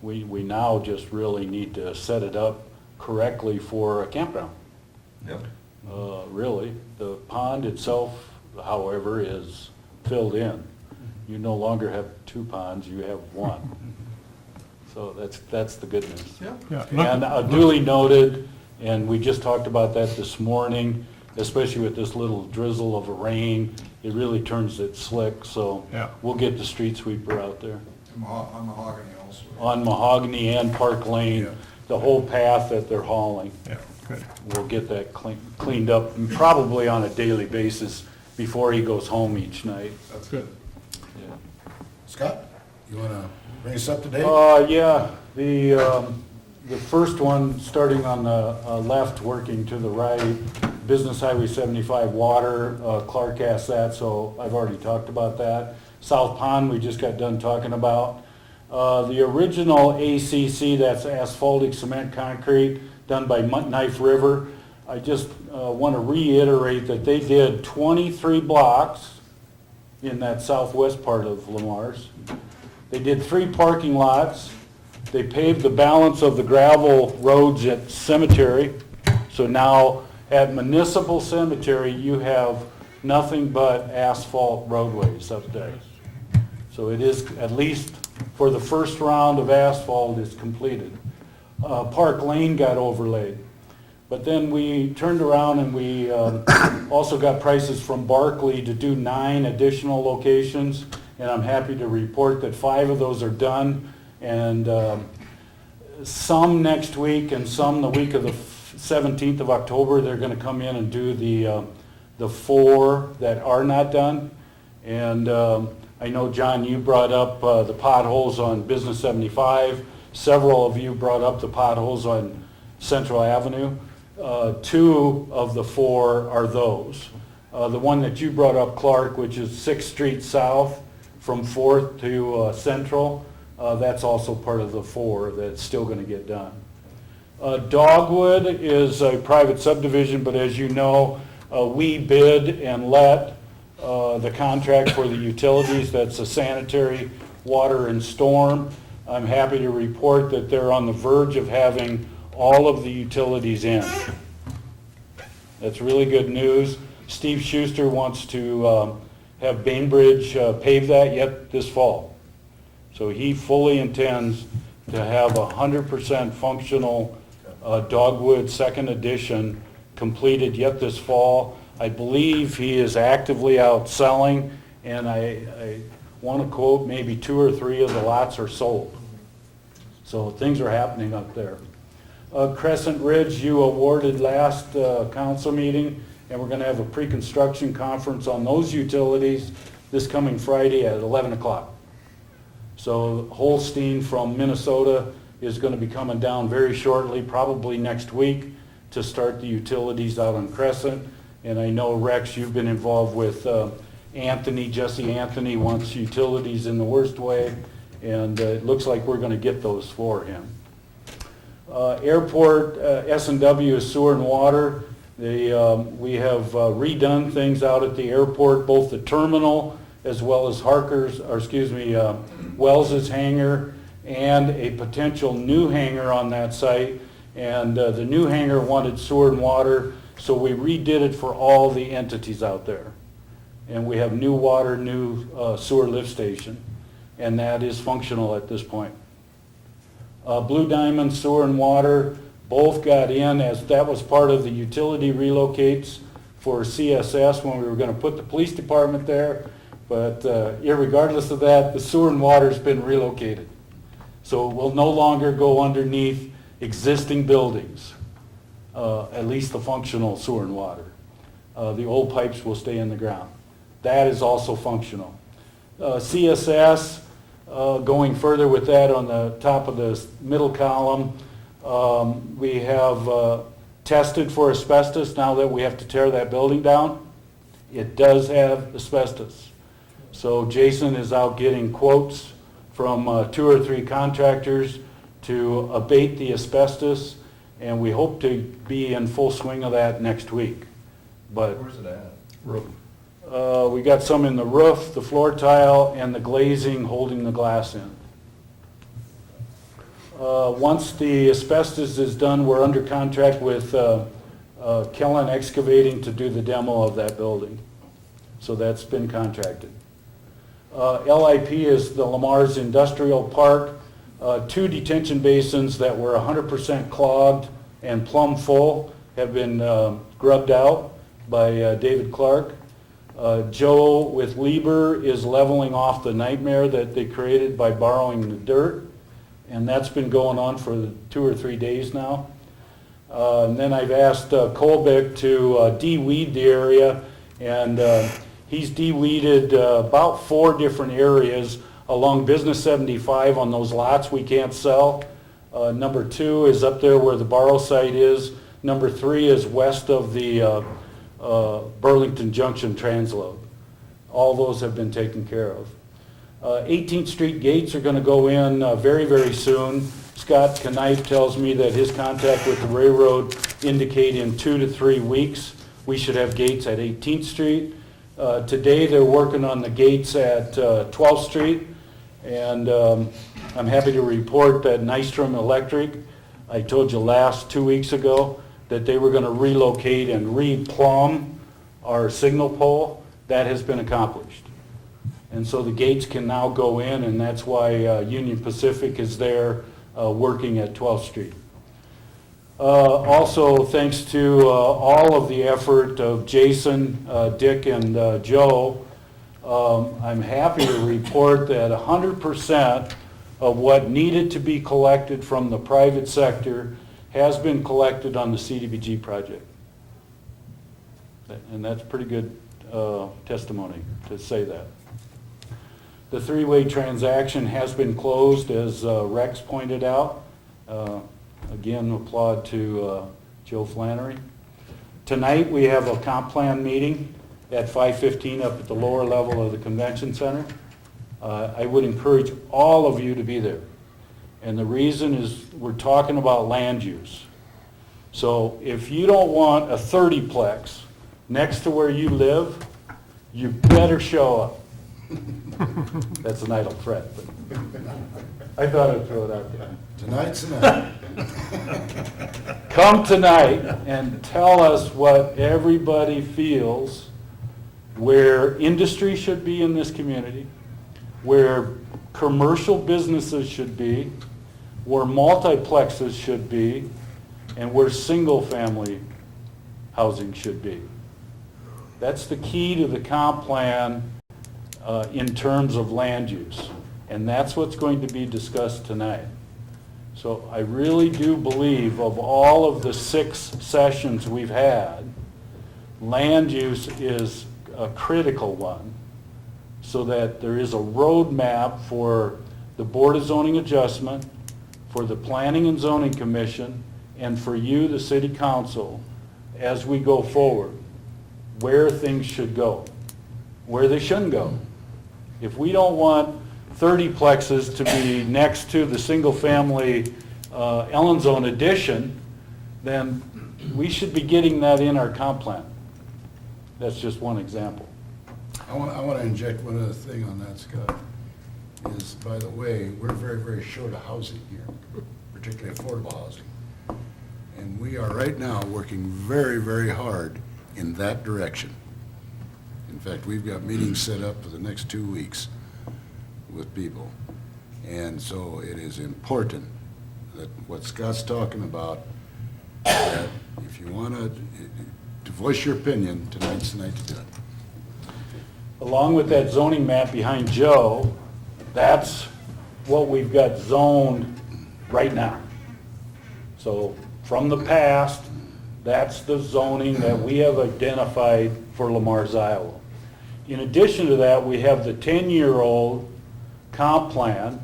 we now just really need to set it up correctly for a campground. Yep. Really. The pond itself, however, is filled in. You no longer have two ponds, you have one. So that's the good news. Yeah, And duly noted, and we just talked about that this morning, especially with this little drizzle of a rain, it really turns it slick, so Yeah. we'll get the street sweeper out there. On Mahogany also. On Mahogany and Park Lane, Yeah. the whole path that they're hauling. Yeah. Good. we'll get that cleaned up, probably on a daily basis before he goes home each night. That's good. Scott, you want to bring us up to date? Yeah, the first one, starting on the left, working to the right, Business Highway 75 water, Clark asked that, so I've already talked about that. South Pond, we just got done talking about. The original ACC, that's asphaltic cement concrete, done by Knife River. I just want to reiterate that they did 23 blocks in that southwest part of Lamar's. They did 3 parking lots. They paved the balance of the gravel roads at Cemetery. So now at Municipal Cemetery, you have nothing but asphalt roadways up there. So it is, at least for the first round of asphalt, is completed. Park Lane got overlaid. But then we turned around and we also got prices from Barclay to do 9 additional locations. And I'm happy to report that 5 of those are done. And some next week and some the week of the 17th of October, they're going to come in and do the 4 that are not done. And I know, John, you brought up the potholes on Business 75. Several of you brought up the potholes on Central Avenue. 2 of the 4 are those. The one that you brought up, Clark, which is 6th Street South from 4th to Central, that's also part of the 4 that's still going to get done. Dogwood is a private subdivision, but as you know, we bid and let the contract for the utilities, that's the sanitary, water, and storm. I'm happy to report that they're on the verge of having all of the utilities in. That's really good news. Steve Schuster wants to have Bainbridge pave that yet this fall. So he fully intends to have 100% functional Dogwood second edition completed yet this fall. I believe he is actively out selling, and I want to quote, maybe 2 or 3 of the lots are sold. So things are happening up there. Crescent Ridge, you awarded last council meeting, and we're going to have a pre-construction conference on those utilities this coming Friday at 11 o'clock. So Holstein from Minnesota is going to be coming down very shortly, probably next week, to start the utilities out on Crescent. And I know, Rex, you've been involved with Anthony. Jesse Anthony wants utilities in the worst way, and it looks like we're going to get those for him. Airport, S&W is sewer and water. We have redone things out at the airport, both the terminal as well as Wells's hangar, and a potential new hangar on that site. And the new hangar wanted sewer and water, so we redid it for all the entities out there. And we have new water, new sewer lift station, and that is functional at this point. Blue Diamond Sewer and Water both got in, as that was part of the utility relocates for CSS when we were going to put the police department there. But irregardless of that, the sewer and water's been relocated. So it will no longer go underneath existing buildings, at least the functional sewer and water. The old pipes will stay in the ground. That is also functional. CSS, going further with that on the top of the middle column, we have tested for asbestos now that we have to tear that building down. It does have asbestos. So Jason is out getting quotes from 2 or 3 contractors to abate the asbestos, and we hope to be in full swing of that next week. But Where's it at? we got some in the roof, the floor tile, and the glazing holding the glass in. Once the asbestos is done, we're under contract with Kellen Excavating to do the demo of that building. So that's been contracted. LIP is the Lamar's Industrial Park. 2 detention basins that were 100% clogged and plumb full have been grubbed out by David Clark. Joe with Lieber is leveling off the nightmare that they created by borrowing the dirt, and that's been going on for 2 or 3 days now. And then I've asked Colbeck to de-weed the area, and he's de-weeded about 4 different areas along Business 75 on those lots we can't sell. Number 2 is up there where the borrow site is. Number 3 is west of the Burlington Junction transload. All those have been taken care of. 18th Street gates are going to go in very, very soon. Scott Knife tells me that his contact with the railroad indicate in 2 to 3 weeks we should have gates at 18th Street. Today they're working on the gates at 12th Street, and I'm happy to report that Nystrom Electric, I told you 2 weeks ago, that they were going to relocate and re-plumb our signal pole. That has been accomplished. And so the gates can now go in, and that's why Union Pacific is there working at 12th Street. Also, thanks to all of the effort of Jason, Dick, and Joe, I'm happy to report that 100% of what needed to be collected from the private sector has been collected on the CDBG project. And that's pretty good testimony to say that. The 3-way transaction has been closed, as Rex pointed out. Again, applaud to Joe Flannery. Tonight, we have a comp plan meeting at 5:15 up at the lower level of the convention center. I would encourage all of you to be there. And the reason is we're talking about land use. So if you don't want a 30-plex next to where you live, you better show up. That's an idle threat, but I thought I'd throw it out there. Tonight's the night. Come tonight and tell us what everybody feels, where industry should be in this community, where commercial businesses should be, where multiplexes should be, and where single-family housing should be. That's the key to the comp plan in terms of land use. And that's what's going to be discussed tonight. So I really do believe of all of the 6 sessions we've had, land use is a critical one, so that there is a roadmap for the Board of Zoning Adjustment, for the Planning and Zoning Commission, and for you, the City Council, as we go forward, where things should go, where they shouldn't go. If we don't want 30 plexes to be next to the single-family Ellen Zone addition, then we should be getting that in our comp plan. That's just one example. I want to inject one other thing on that, Scott, is, by the way, we're very, very short of housing here, particularly affordable housing. And we are right now working very, very hard in that direction. In fact, we've got meetings set up for the next 2 weeks with people. And so it is important that what Scott's talking about, that if you want to voice your opinion, tonight's the night to do it. Along with that zoning map behind Joe, that's what we've got zoned right now. So from the past, that's the zoning that we have identified for Lamar's, Iowa. In addition to that, we have the 10-year-old comp plan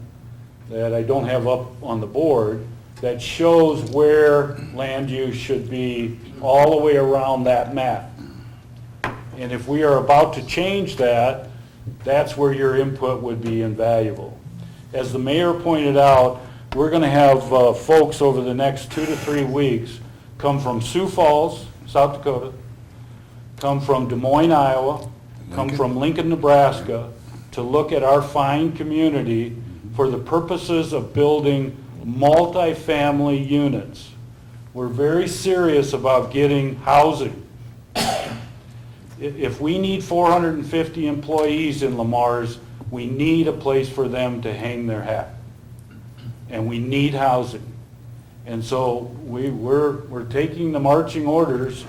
that I don't have up on the board that shows where land use should be all the way around that map. And if we are about to change that, that's where your input would be invaluable. As the mayor pointed out, we're going to have folks over the next 2 to 3 weeks come from Sioux Falls, South Dakota, come from Des Moines, Iowa, come from Lincoln, Nebraska, to look at our fine community for the purposes of building multifamily units. We're very serious about getting housing. If we need 450 employees in Lamar's, we need a place for them to hang their hat. And we need housing. And so we're taking the marching orders.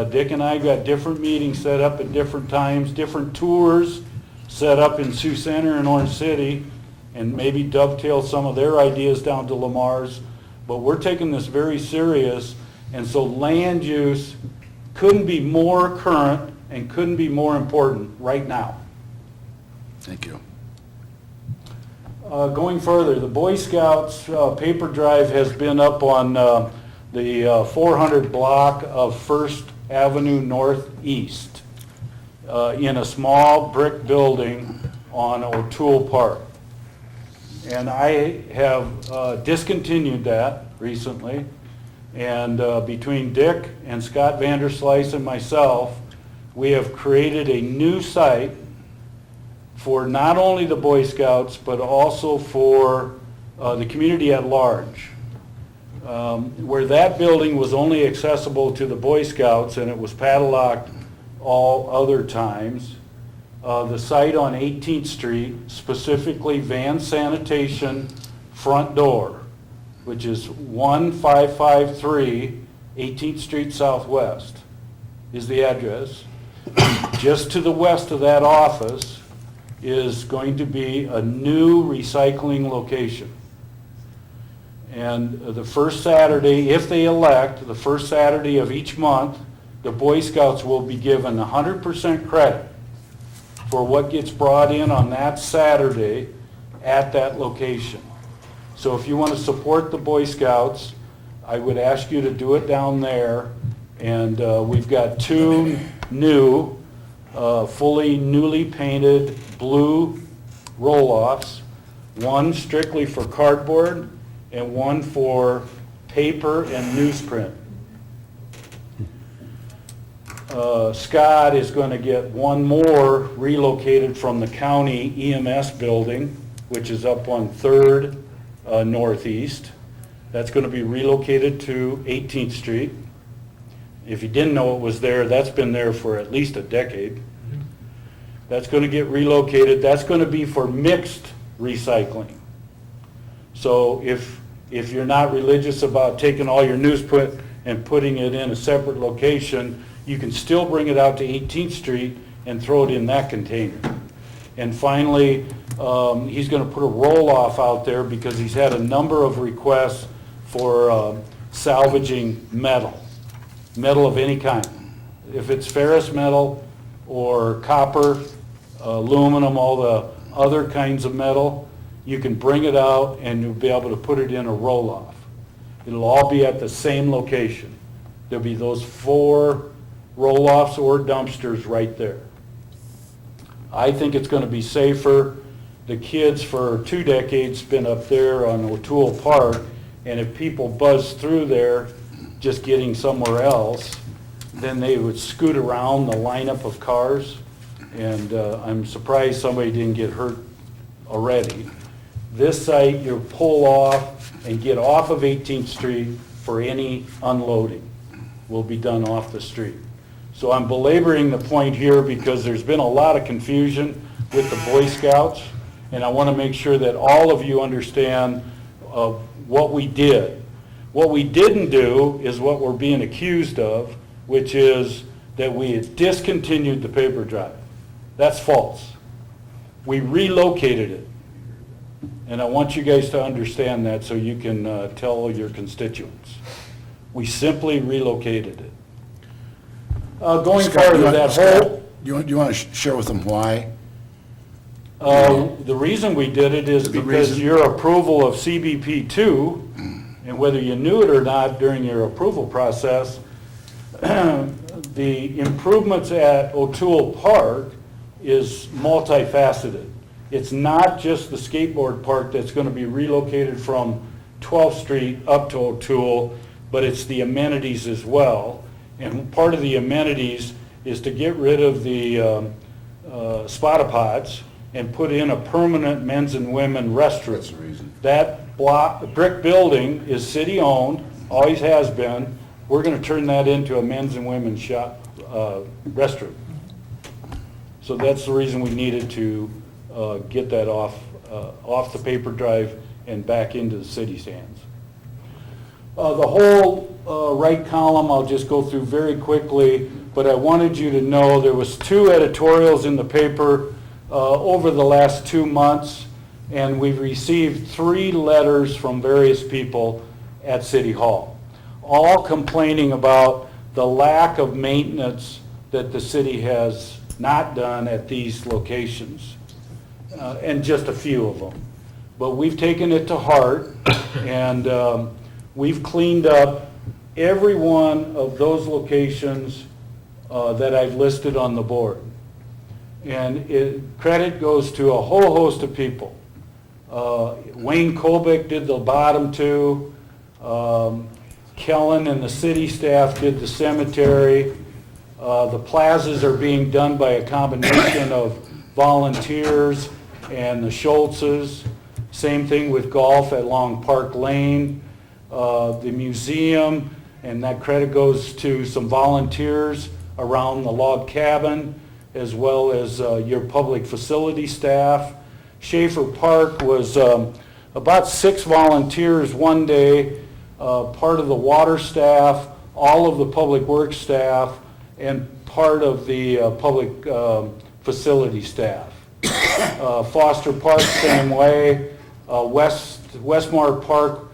Dick and I got different meetings set up at different times, different tours set up in Sioux Center and Orange City, and maybe dovetail some of their ideas down to Lamar's. But we're taking this very serious, And so land use couldn't be more current and couldn't be more important right now. Thank you. Going further, the Boy Scouts paper drive has been up on the 400 block of First Avenue Northeast in a small brick building on O'Toole Park. And I have discontinued that recently. And between Dick and Scott Vanderslice and myself, we have created a new site for not only the Boy Scouts, but also for the community at large. Where that building was only accessible to the Boy Scouts and it was padlocked all other times, the site on 18th Street, specifically Van Sanitation front door, which is 1553 18th Street Southwest, is the address. Just to the west of that office is going to be a new recycling location. And the first Saturday, if they elect, the first Saturday of each month, the Boy Scouts will be given 100% credit for what gets brought in on that Saturday at that location. So if you want to support the Boy Scouts, I would ask you to do it down there. And we've got two new, fully newly painted blue roll-offs, one strictly for cardboard and one for paper and newsprint. Scott is going to get one more relocated from the county EMS building, which is up on 3rd Northeast. That's going to be relocated to 18th Street. If you didn't know it was there, that's been there for at least a decade. That's going to get relocated. That's going to be for mixed recycling. So if you're not religious about taking all your newsprint and putting it in a separate location, you can still bring it out to 18th Street and throw it in that container. And finally, he's going to put a roll-off out there because he's had a number of requests for salvaging metal of any kind. If it's ferrous metal or copper, aluminum, all the other kinds of metal, you can bring it out and you'll be able to put it in a roll-off. It'll all be at the same location. There'll be those 4 roll-offs or dumpsters right there. I think it's going to be safer. The kids for 2 decades been up there on O'Toole Park, and if people buzz through there just getting somewhere else, then they would scoot around the lineup of cars, and I'm surprised somebody didn't get hurt already. This site, you pull off and get off of 18th Street for any unloading will be done off the street. So I'm belaboring the point here because there's been a lot of confusion with the Boy Scouts, and I want to make sure that all of you understand what we did. What we didn't do is what we're being accused of, which is that we had discontinued the paper drive. That's false. We relocated it. And I want you guys to understand that so you can tell your constituents. We simply relocated it. Going Scott, further, that whole... Do you want to share with them why? The reason we did it is because your approval of CBP 2, and whether you knew it or not during your approval process, the improvements at O'Toole Park is multifaceted. It's not just the skateboard park that's going to be relocated from 12th Street up to O'Toole, but it's the amenities as well. And part of the amenities is to get rid of the Spotapods and put in a permanent men's and women restroom. That's the reason. That brick building is city-owned, always has been. We're going to turn that into a men's and women's shop restroom. So that's the reason we needed to get that off the paper drive and back into the city's hands. The whole right column, I'll just go through very quickly, but I wanted you to know there was 2 editorials in the paper over the last 2 months, and we've received 3 letters from various people at City Hall. all complaining about the lack of maintenance that the city has not done at these locations, and just a few of them. But we've taken it to heart, and we've cleaned up every one of those locations that I've listed on the board. And credit goes to a whole host of people. Wayne Colbeck did the bottom two. Kellen and the city staff did the cemetery. The plazas are being done by a combination of volunteers and the Schultzes. Same thing with golf at Long Park Lane. The museum, and that credit goes to some volunteers around the log cabin, as well as your public facility staff. Schaefer Park was about 6 volunteers one day, part of the water staff, all of the public works staff, and part of the public facility staff. Foster Park, same way. Westmar Park,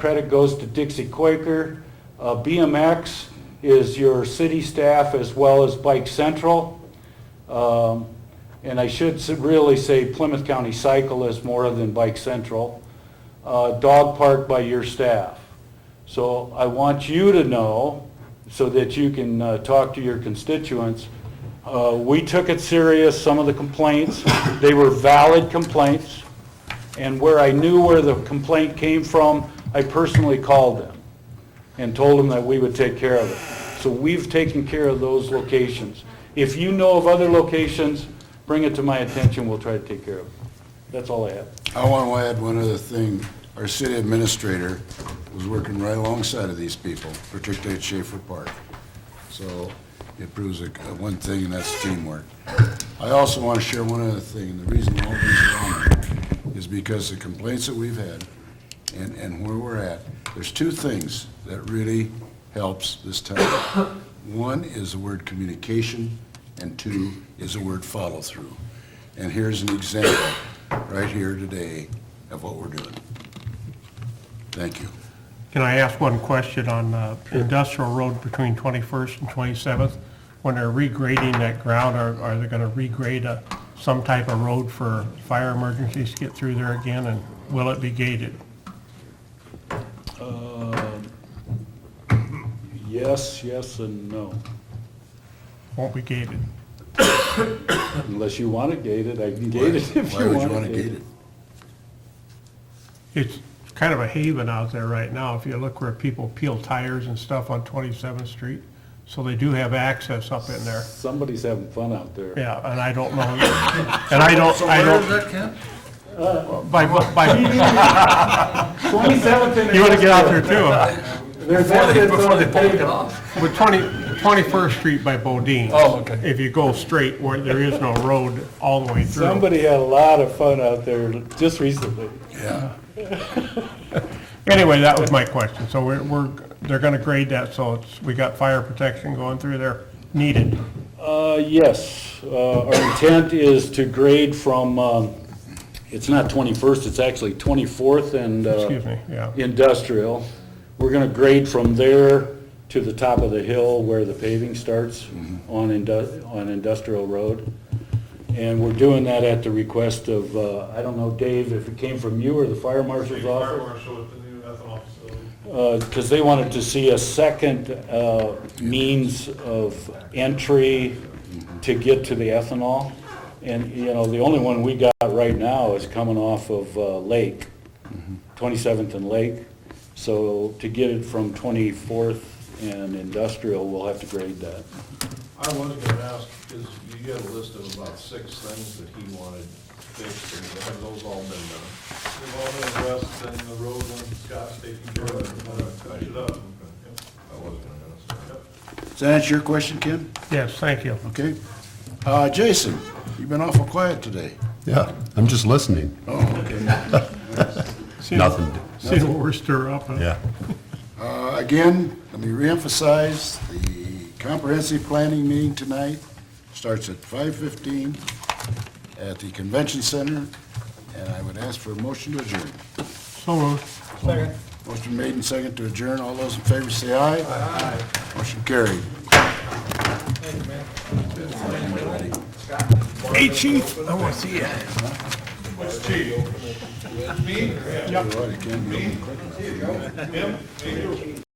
credit goes to Dixie Quaker. BMX is your city staff as well as Bike Central. And I should really say Plymouth County Cyclists more than Bike Central. Dog Park by your staff. So I want you to know, so that you can talk to your constituents, we took it serious, some of the complaints. They were valid complaints. And where I knew where the complaint came from, I personally called them and told them that we would take care of it. So we've taken care of those locations. If you know of other locations, bring it to my attention, we'll try to take care of it. That's all I have. I want to add one other thing. Our city administrator was working right alongside of these people, particularly at Schaefer Park. So it proves one thing, and that's teamwork. I also want to share one other thing, and the reason all these are on there is because the complaints that we've had and where we're at, there's 2 things that really helps this town. One is the word communication, and 2 is the word follow-through. And here's an example right here today of what we're doing. Thank you. Can I ask one question on Industrial Road between 21st and 27th? When they're regrading that ground, are they going to regrade some type of road for fire emergencies to get through there again, and will it be gated? Yes, and no. Won't be gated. Unless you want it gated, I can gate it if Why you would you want want it to gate gated. it? It's kind of a haven out there right now. If you look where people peel tires and stuff on 27th Street, so they do have access up in there. Somebody's having fun out there. Yeah, and I don't know, and I don't. that, Kent? By 27th and you want to get out there too. There's Before they pull it off. With 21st Street by Bodine. Oh, okay. If you go straight where there is no road all the way through. Somebody had a lot of fun out there just recently. Yeah. Anyway, that was my question. So they're gonna grade that, so we got fire protection going through there needed. Yes, our intent is to grade from, it's not 21st, it's actually 24th and Excuse me, yeah. Industrial. We're gonna grade from there to the top of the hill where the paving starts on Industrial Road. And we're doing that at the request of, I don't know, Dave, if it came from you or the fire marshal's Fire office? marshal at the new ethanol facility. Because they wanted to see a second means of entry to get to the ethanol. And, you know, the only one we got right now is coming off of Lake, 27th and Lake. So to get it from 24th and Industrial, we'll have to grade that. I was gonna ask, because you had a list of about 6 things that he wanted fixed, and have those all been done? They've all been addressed, and the road one, Scott's taking care of it, and we'll finish it up. I was gonna ask. Does that answer your question, Ken? Yes, thank you. Okay. Jason, you've been awful quiet today. Yeah, I'm just listening. Oh, okay. Nothing. See what we're stirring up. Yeah. Again, let me reemphasize, the comprehensive planning meeting tonight starts at 5:15 at the Convention Center, and I would ask for a motion to adjourn. So moved. Motion made and second to adjourn. All those in favor say aye. Aye. Motion carried. Hey, Chief, I want to see you. Which chief? Me? You can't be quick. Him? Me?